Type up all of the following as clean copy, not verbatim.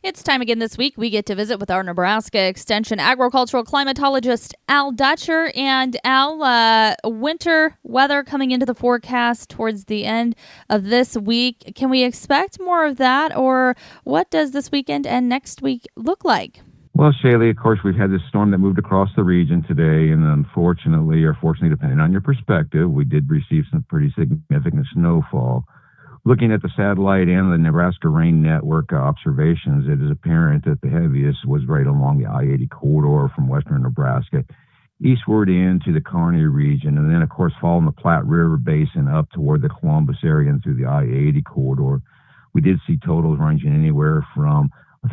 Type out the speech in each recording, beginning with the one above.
It's time again this week. We get to visit with our Nebraska Extension agricultural climatologist, Al Dutcher. And Al, winter weather coming into the forecast towards the end of this week. Can we expect more of that, or what does this weekend and next week look like? Well, Shaylee, of course, we've had this storm that moved across the region today, and unfortunately, or fortunately, depending on your perspective, we did receive some pretty significant snowfall. Looking at the satellite and the Nebraska Rain Network observations, it is apparent that the heaviest was right along the I-80 corridor from western Nebraska eastward into the Kearney region, and then, of course, following the Platte River Basin up toward the Columbus area and through the I-80 corridor. We did see totals ranging anywhere from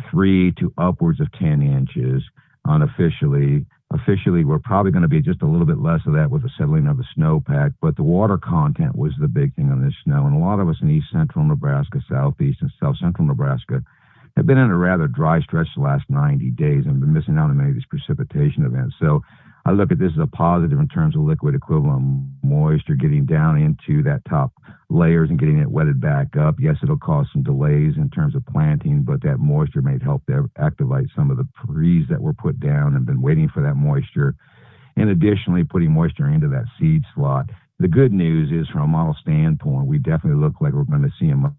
3 to upwards of 10 inches unofficially. Officially, we're probably going to be just a little bit less of that with the settling of the snowpack, but the water content was the big thing on this snow. And a lot of us in east central Nebraska, southeast, and south central Nebraska have been in a rather dry stretch the last 90 days and been missing out on many of these precipitation events. So I look at this as a positive in terms of liquid equivalent moisture getting down into that top layers and getting it wetted back up. Yes, it'll cause some delays in terms of planting, but that moisture may help to activate some of the trees that were put down and been waiting for that moisture. And additionally, putting moisture into that seed slot. The good news is, from a model standpoint, we definitely look like we're going to see a much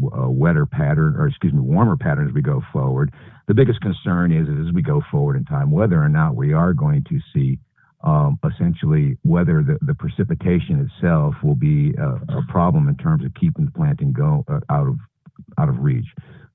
wetter pattern, warmer pattern as we go forward. The biggest concern is as we go forward in time, whether or not we are going to see essentially whether the precipitation itself will be a problem in terms of keeping the planting out of reach.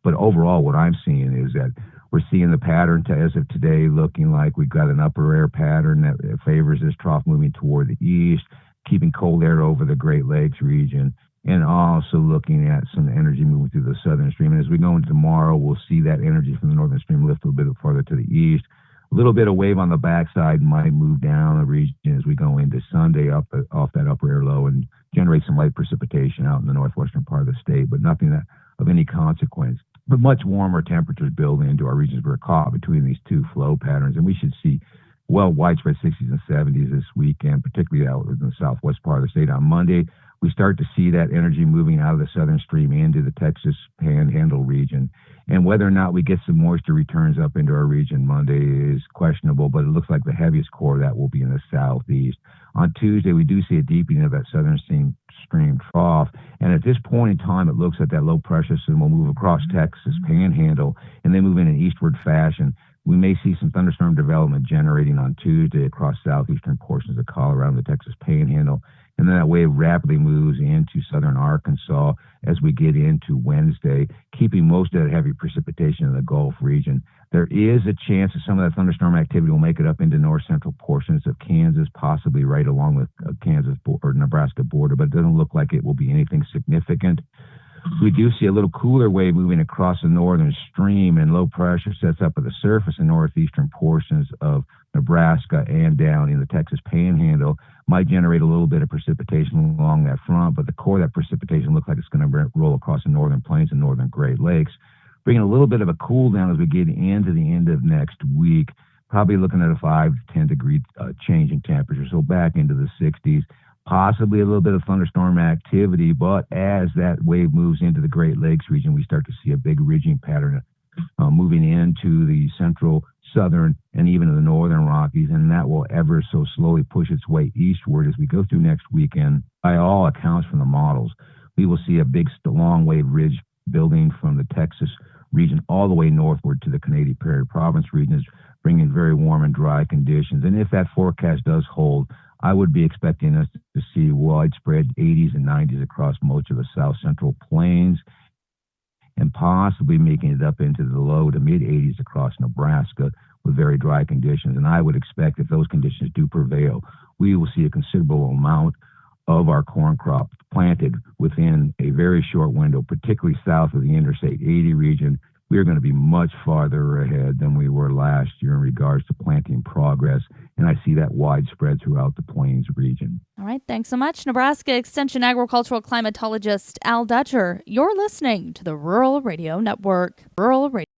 But overall, what I'm seeing is that we're seeing the pattern as of today looking like we've got an upper air pattern that favors this trough moving toward the east, keeping cold air over the Great Lakes region, and also looking at some energy moving through the southern stream. And as we go into tomorrow, we'll see that energy from the northern stream lift a little bit farther to the east. A little bit of wave on the backside might move down the region as we go into Sunday off that upper air low and generate some light precipitation out in the northwestern part of the state, but nothing of any consequence. But much warmer temperatures build into our regions. We're caught between these two flow patterns, and we should see widespread 60s and 70s this weekend, particularly out in the southwest part of the state. On Monday, we start to see that energy moving out of the southern stream into the Texas Panhandle region. And whether or not we get some moisture returns up into our region Monday is questionable, but it looks like the heaviest core of that will be in the southeast. On Tuesday, we do see a deepening of that southern stream trough. And at this point in time, it looks like that low pressure system will move across Texas Panhandle and then move in an eastward fashion. We may see some thunderstorm development generating on Tuesday across southeastern portions of Colorado and the Texas Panhandle. And then that wave rapidly moves into southern Arkansas as we get into Wednesday, keeping most of that heavy precipitation in the Gulf region. There is a chance that some of that thunderstorm activity will make it up into north central portions of Kansas, possibly right along with Kansas or Nebraska border, but it doesn't look like it will be anything significant. We do see a little cooler wave moving across the northern stream, and low pressure sets up at the surface in northeastern portions of Nebraska and down in the Texas Panhandle. Might generate a little bit of precipitation along that front, but the core of that precipitation looks like it's going to roll across the northern plains and northern Great Lakes, bringing a little bit of a cool down as we get into the end of next week, probably looking at a 5 to 10 degree change in temperature, so back into the 60s. Possibly a little bit of thunderstorm activity, but as that wave moves into the Great Lakes region, we start to see a big ridging pattern moving into the central, southern, and even the northern Rockies, and that will ever so slowly push its way eastward as we go through next weekend. By all accounts from the models, we will see a big long wave ridge building from the Texas region all the way northward to the Canadian Prairie Province regions, bringing very warm and dry conditions. And if that forecast does hold, I would be expecting us to see widespread 80s and 90s across most of the south central plains, and possibly making it up into the low to mid 80s across Nebraska with very dry conditions. And I would expect if those conditions do prevail, we will see a considerable amount of our corn crop planted within a very short window, particularly south of the Interstate 80 region. We are going to be much farther ahead than we were last year in regards to planting progress, and I see that widespread throughout the Plains region. All right, thanks so much, Nebraska Extension agricultural climatologist Al Dutcher. You're listening to the Rural Radio Network. Rural Radio.